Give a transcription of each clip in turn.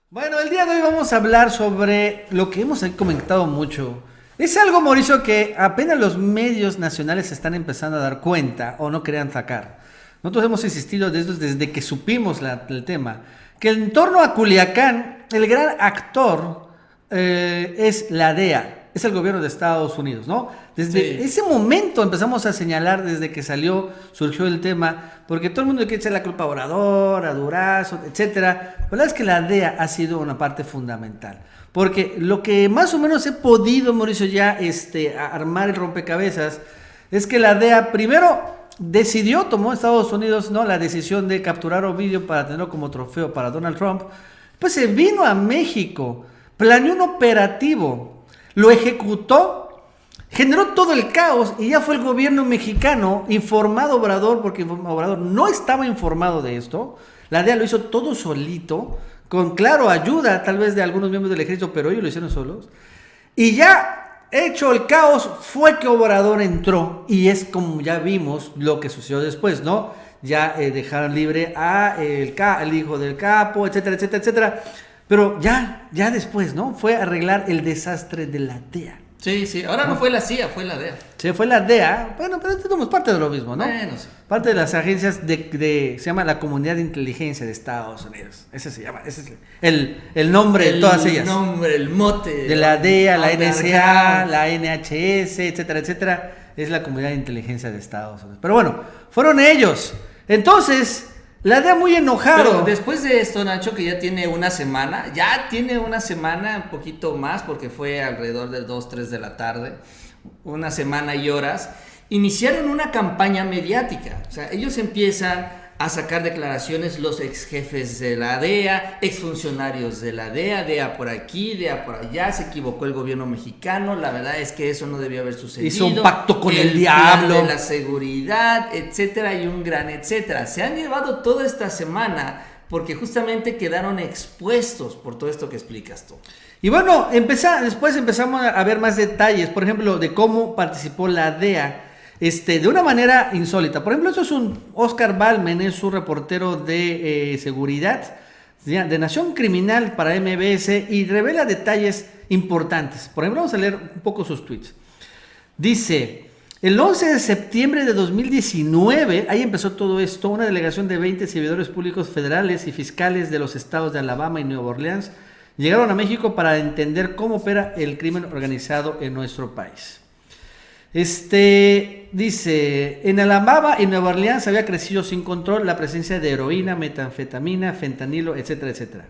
Bueno, el día de hoy vamos a hablar sobre lo que hemos comentado mucho. Es algo, Mauricio, que apenas los medios nacionales se están empezando a dar cuenta o no querían sacar. Nosotros hemos insistido desde que supimos el tema, que en torno a Culiacán, el gran actor es la DEA, es el gobierno de Estados Unidos, ¿no? Desde ese momento empezamos a señalar, desde que surgió el tema, porque todo el mundo quiere echar la culpa a Obrador, a Durazo, etcétera. La verdad es que la DEA ha sido una parte fundamental. Porque lo que más o menos he podido, Mauricio, ya armar el rompecabezas, es que la DEA primero tomó Estados Unidos, ¿no?, la decisión de capturar Ovidio para tenerlo como trofeo para Donald Trump. Pues se vino a México, planeó un operativo, lo ejecutó, generó todo el caos y ya fue el gobierno mexicano informado Obrador, porque Obrador no estaba informado de esto. La DEA lo hizo todo solito, con claro ayuda tal vez de algunos miembros del ejército, pero ellos lo hicieron solos. Y ya hecho el caos, fue que Obrador entró, y es como ya vimos lo que sucedió después, ¿no? Ya dejaron libre el hijo del capo, etcétera, etcétera, etcétera. Pero ya después, ¿no? Fue a arreglar el desastre de la DEA. Sí, ahora no fue la CIA, fue la DEA. Sí, fue la DEA. Bueno, pero somos parte de lo mismo, ¿no? Bueno, sí. Parte de las agencias se llama la Comunidad de Inteligencia de Estados Unidos. Ese se llama, ese es el nombre de todas ellas. El nombre, el mote. De la DEA, la NSA, la NHS, etcétera, etcétera. Es la Comunidad de Inteligencia de Estados Unidos. Pero bueno, fueron ellos. Entonces, la DEA muy enojado. Pero después de esto, Nacho, que ya tiene una semana, un poquito más, porque fue alrededor de 2, 3 de la tarde, una semana y horas, iniciaron una campaña mediática. O sea, ellos empiezan a sacar declaraciones, los ex jefes de la DEA, exfuncionarios de la DEA por aquí, DEA por allá, se equivocó el gobierno mexicano, la verdad es que eso no debió haber sucedido. Hizo un pacto con el diablo. Plan de la seguridad, etcétera, y un gran etcétera. Se han llevado toda esta semana porque justamente quedaron expuestos por todo esto que explicas tú. Y bueno, después empezamos a ver más detalles, por ejemplo, de cómo participó la DEA. De una manera insólita. Por ejemplo, eso es Oscar Balmen, es un reportero de seguridad de Nación Criminal para MBS, y revela detalles importantes. Por ejemplo, vamos a leer un poco sus tweets. Dice: el 11 de septiembre de 2019, ahí empezó todo esto, una delegación de 20 servidores públicos federales y fiscales de los estados de Alabama y Nueva Orleans llegaron a México para entender cómo opera el crimen organizado en nuestro país. Dice: en Alabama y Nueva Orleans había crecido sin control la presencia de heroína, metanfetamina, fentanilo, etcétera, etcétera.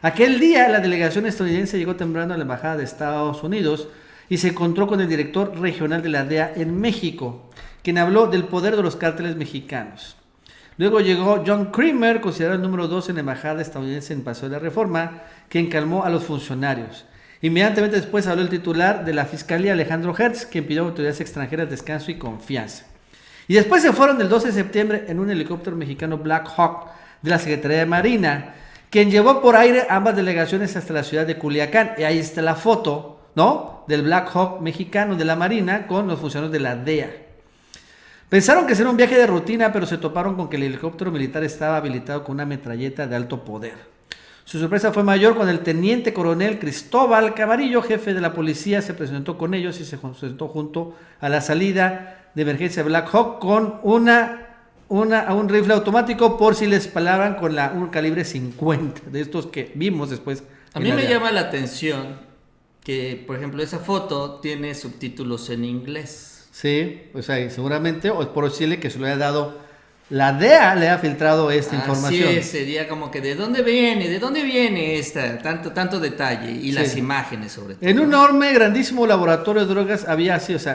Aquel día la delegación estadounidense llegó temprano a la embajada de Estados Unidos y se encontró con el director regional de la DEA en México, quien habló del poder de los cárteles mexicanos. Luego llegó John Creamer, considerado el número 2 en la embajada estadounidense en Paseo de la Reforma, quien calmó a los funcionarios. Inmediatamente después habló el titular de la Fiscalía, Alejandro Hertz, quien pidió a autoridades extranjeras descanso y confianza. Y después se fueron el 12 de septiembre en un helicóptero mexicano Black Hawk de la Secretaría de Marina, quien llevó por aire ambas delegaciones hasta la ciudad de Culiacán. Y ahí está la foto, ¿no?, del Black Hawk mexicano de la Marina con los funcionarios de la DEA. Pensaron que sería un viaje de rutina, pero se toparon con que el helicóptero militar estaba habilitado con una metralleta de alto poder. Su sorpresa fue mayor cuando el teniente coronel Cristóbal Camarillo, jefe de la policía, se presentó con ellos y se sentó junto a la salida de emergencia Black Hawk con un rifle automático por si les palaban con un calibre 50, de estos que vimos después. A mí me llama la atención que, por ejemplo, esa foto tiene subtítulos en inglés. Sí, o sea, seguramente, o es posible que se lo haya dado. La DEA le ha filtrado esta información. Así es, sería como que ¿de dónde viene esta tanto detalle? Y sí, las imágenes sobre todo. En un enorme, grandísimo laboratorio de drogas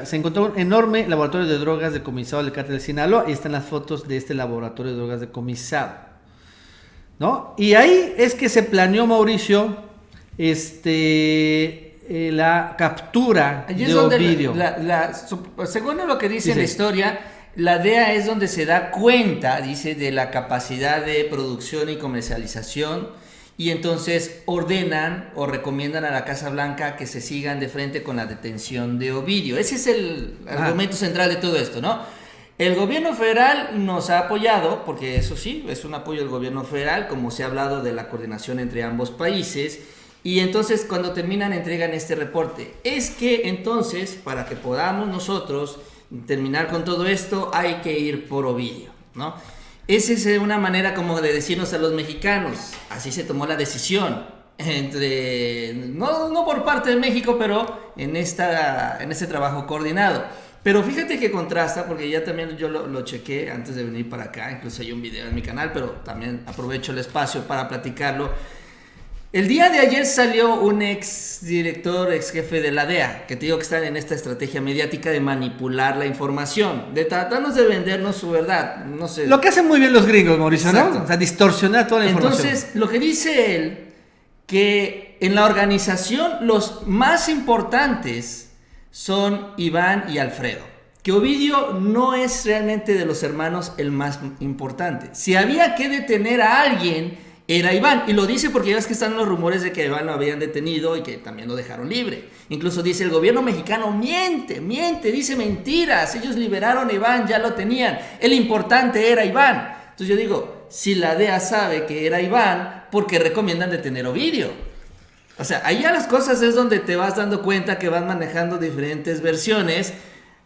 se encontró un enorme laboratorio de drogas decomisado del cártel de Sinaloa. Ahí están las fotos de este laboratorio de drogas decomisado, ¿no? Y ahí es que se planeó, Mauricio, la captura de Ovidio. Según lo que dice la historia, la DEA es donde se da cuenta, dice, de la capacidad de producción y comercialización, y entonces ordenan o recomiendan a la Casa Blanca que se sigan de frente con la detención de Ovidio. Ese es el argumento central de todo esto, ¿no? El gobierno federal nos ha apoyado, porque eso sí, es un apoyo del gobierno federal, como se ha hablado de la coordinación entre ambos países, y entonces cuando terminan entregan este reporte. Es que entonces, para que podamos nosotros terminar con todo esto, hay que ir por Ovidio, ¿no? Esa es una manera como de decirnos a los mexicanos, así se tomó la decisión, no por parte de México, pero en este trabajo coordinado. Pero fíjate que contrasta, porque ya también yo lo chequé antes de venir para acá, incluso hay un video en mi canal, pero también aprovecho el espacio para platicarlo. El día de ayer salió un ex jefe de la DEA, que te digo que están en esta estrategia mediática de manipular la información, de tratarnos de vendernos su verdad, no sé. Lo que hacen muy bien los gringos, Mauricio, Exacto. ¿no? O sea, distorsionar toda la información. Entonces, lo que dice él, que en la organización los más importantes son Iván y Alfredo. Que Ovidio no es realmente de los hermanos el más importante. Si había que detener a alguien, era Iván. Y lo dice porque ya ves que están los rumores de que a Iván lo habían detenido y que también lo dejaron libre. Incluso dice, el gobierno mexicano miente, dice mentiras. Ellos liberaron a Iván, ya lo tenían. El importante era Iván. Entonces yo digo, si la DEA sabe que era Iván, ¿por qué recomiendan detener a Ovidio? O sea, ahí ya las cosas es donde te vas dando cuenta que van manejando diferentes versiones,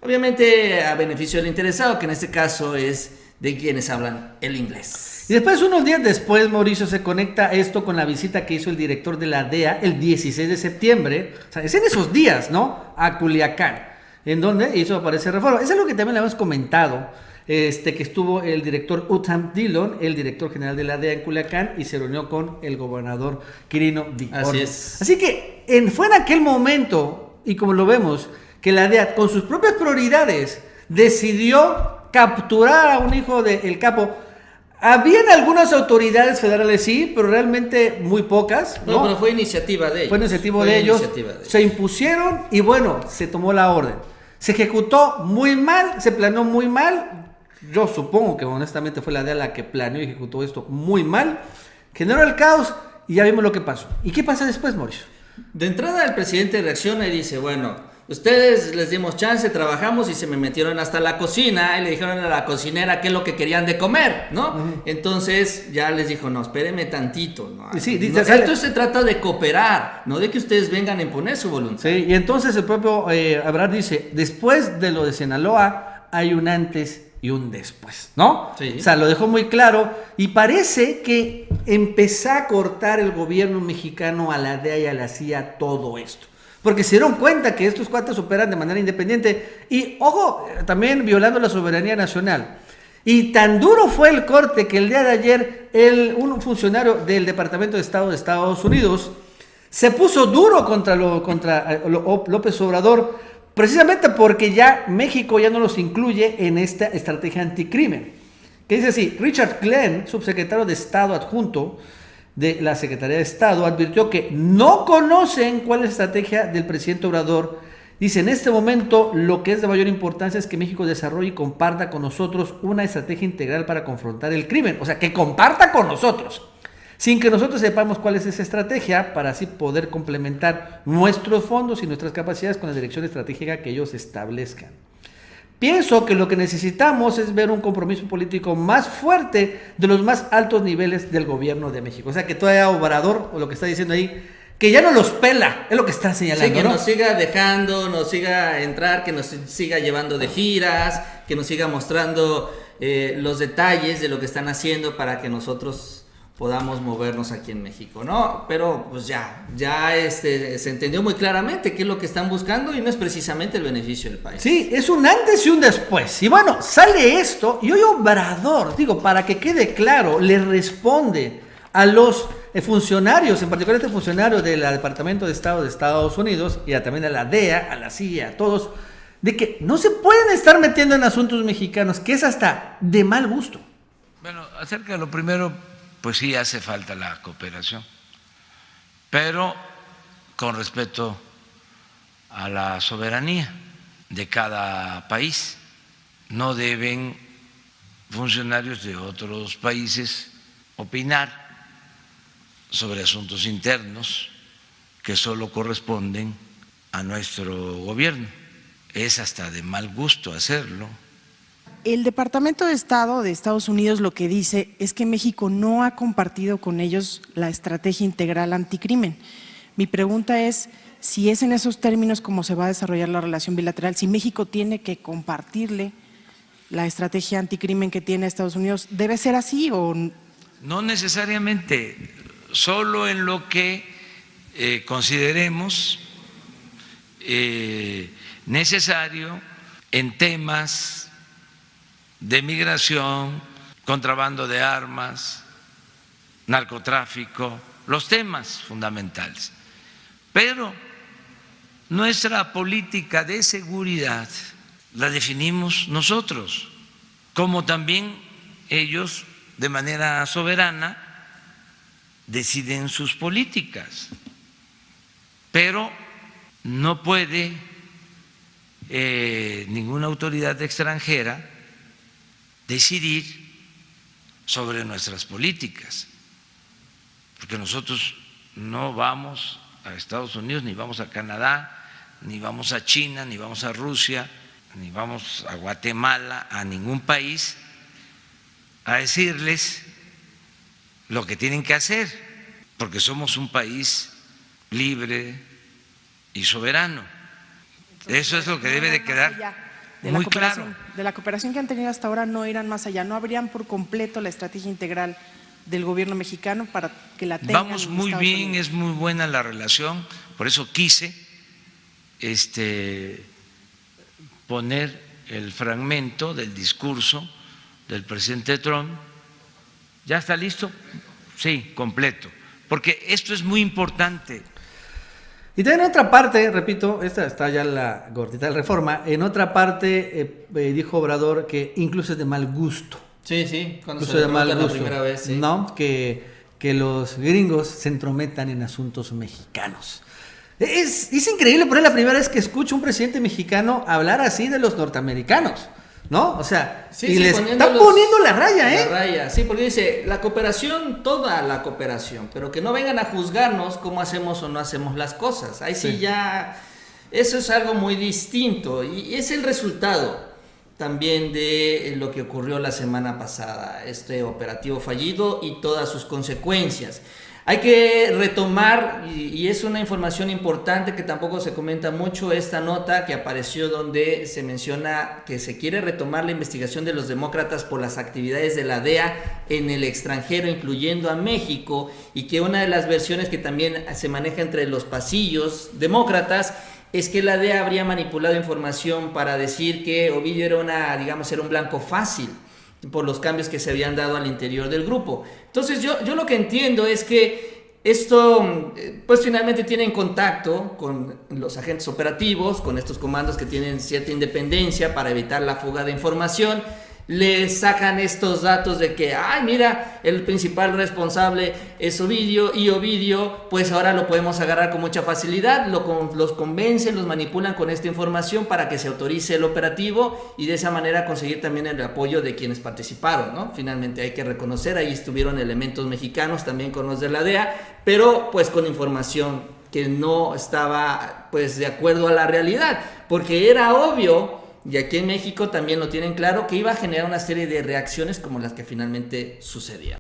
obviamente a beneficio del interesado, que en este caso es de quienes hablan el inglés. Y después, unos días después, Mauricio, se conecta esto con la visita que hizo el director de la DEA el 16 de septiembre, o sea, es en esos días, ¿no? A Culiacán, en donde hizo aparecer Reforma. Es algo que también le hemos comentado. Que estuvo el director Utham Dillon, el director general de la DEA en Culiacán, y se reunió con el gobernador Quirino Vigor. Así es. Así que fue en aquel momento, y como lo vemos, que la DEA, con sus propias prioridades, decidió capturar a un hijo del capo. Habían algunas autoridades federales, sí, pero realmente muy pocas, ¿no? No, pero fue iniciativa de ellos. Fue iniciativa de ellos. Se impusieron y bueno, se tomó la orden. Se ejecutó muy mal, se planeó muy mal. Yo supongo que honestamente fue la DEA la que planeó y ejecutó esto muy mal. Generó el caos y ya vimos lo que pasó. ¿Y qué pasa después, Mauricio? De entrada el presidente reacciona y dice, bueno, ustedes les dimos chance, trabajamos y se me metieron hasta la cocina y le dijeron a la cocinera qué es lo que querían de comer, ¿no? Uh-huh. Entonces ya les dijo, no, espérenme tantito, ¿no? Sí, dice, no, esto se trata de cooperar, no de que ustedes vengan a imponer su voluntad. Sí, y entonces el propio Ebrard dice, después de lo de Sinaloa hay un antes y un después, ¿no? Sí. O sea, lo dejó muy claro y parece que empezó a cortar el gobierno mexicano a la DEA y a la CIA todo esto. Porque se dieron cuenta que estos cuates operan de manera independiente y, ojo, también violando la soberanía nacional. Y tan duro fue el corte que el día de ayer un funcionario del Departamento de Estado de Estados Unidos se puso duro contra López Obrador, precisamente porque ya México ya no los incluye en esta estrategia anticrimen. Que dice así, Richard Glenn, subsecretario de Estado adjunto de la Secretaría de Estado, advirtió que no conocen cuál es la estrategia del presidente Obrador. Dice, en este momento lo que es de mayor importancia es que México desarrolle y comparta con nosotros una estrategia integral para confrontar el crimen. O sea, que comparta con nosotros, sin que nosotros sepamos cuál es esa estrategia, para así poder complementar nuestros fondos y nuestras capacidades con la dirección estratégica que ellos establezcan. Pienso que lo que necesitamos es ver un compromiso político más fuerte de los más altos niveles del gobierno de México. O sea, que todavía Obrador, o lo que está diciendo ahí, que ya no los pela, es lo que está señalando. Sí, que ¿no? nos siga dejando, nos siga entrar, que nos siga llevando de giras, que nos siga mostrando los detalles de lo que están haciendo para que nosotros podamos movernos aquí en México, ¿no? Pero pues ya se entendió muy claramente qué es lo que están buscando y no es precisamente el beneficio del país. Sí, es un antes y un después. Y bueno, sale esto y hoy Obrador, digo, para que quede claro, le responde a los funcionarios, en particular este funcionario del Departamento de Estado de Estados Unidos y también a la DEA, a la CIA, a todos, de que no se pueden estar metiendo en asuntos mexicanos, que es hasta de mal gusto. Bueno, acerca de lo primero, pues sí hace falta la cooperación, pero con respeto a la soberanía de cada país. No deben funcionarios de otros países opinar sobre asuntos internos que solo corresponden a nuestro gobierno. Es hasta de mal gusto hacerlo. El Departamento de Estado de Estados Unidos lo que dice es que México no ha compartido con ellos la estrategia integral anticrimen. Mi pregunta es si es en esos términos como se va a desarrollar la relación bilateral, si México tiene que compartirle la estrategia anticrimen que tiene Estados Unidos. ¿Debe ser así o...? No necesariamente, solo en lo que consideremos necesario en temas de migración, contrabando de armas, narcotráfico, los temas fundamentales. Pero nuestra política de seguridad la definimos nosotros, como también ellos de manera soberana deciden sus políticas. Pero no puede ninguna autoridad extranjera decidir sobre nuestras políticas, porque nosotros no vamos a Estados Unidos, ni vamos a Canadá, ni vamos a China, ni vamos a Rusia, ni vamos a Guatemala, a ningún país, a decirles lo que tienen que hacer, porque somos un país libre y soberano. Eso es lo que debe de quedar muy claro. De la cooperación que han tenido hasta ahora no irán más allá, no abrían por completo la estrategia integral del gobierno mexicano para que la tengan. Vamos muy bien, es muy buena la relación, por eso quise poner el fragmento del discurso del presidente Trump. ¿Ya está listo? Sí, completo, porque esto es muy importante. Y también en otra parte, repito, esta está ya la gordita del Reforma, en otra parte dijo Obrador que incluso es de mal gusto. Sí, cuando Incluso se le de mal pregunta gusto, la primera vez, sí. ¿no? Que los gringos se entrometan en asuntos mexicanos. Es increíble, pero es la primera vez que escucho a un presidente mexicano hablar así de los norteamericanos, ¿no? O sea, Sí, y sí, les están poniendo la raya, ¿eh? La raya, sí, porque dice, la cooperación, toda la cooperación, pero que no vengan a juzgarnos cómo hacemos o no hacemos las cosas. Ahí sí ya, eso es algo muy distinto y es el resultado también de lo que ocurrió la semana pasada, este operativo fallido y todas sus consecuencias. Hay que retomar, y es una información importante que tampoco se comenta mucho, esta nota que apareció donde se menciona que se quiere retomar la investigación de los demócratas por las actividades de la DEA en el extranjero, incluyendo a México, y que una de las versiones que también se maneja entre los pasillos demócratas es que la DEA habría manipulado información para decir que Ovidio era un blanco fácil por los cambios que se habían dado al interior del grupo. Entonces yo lo que entiendo es que esto pues finalmente tienen contacto con los agentes operativos, con estos comandos que tienen cierta independencia para evitar la fuga de información. Le sacan estos datos de que, ay, mira, el principal responsable es Ovidio, y Ovidio, pues ahora lo podemos agarrar con mucha facilidad, los convencen, los manipulan con esta información para que se autorice el operativo y de esa manera conseguir también el apoyo de quienes participaron, ¿no? Finalmente hay que reconocer, ahí estuvieron elementos mexicanos también con los de la DEA, pero pues con información que no estaba pues de acuerdo a la realidad, porque era obvio. Y aquí en México también lo tienen claro, que iba a generar una serie de reacciones como las que finalmente sucedían.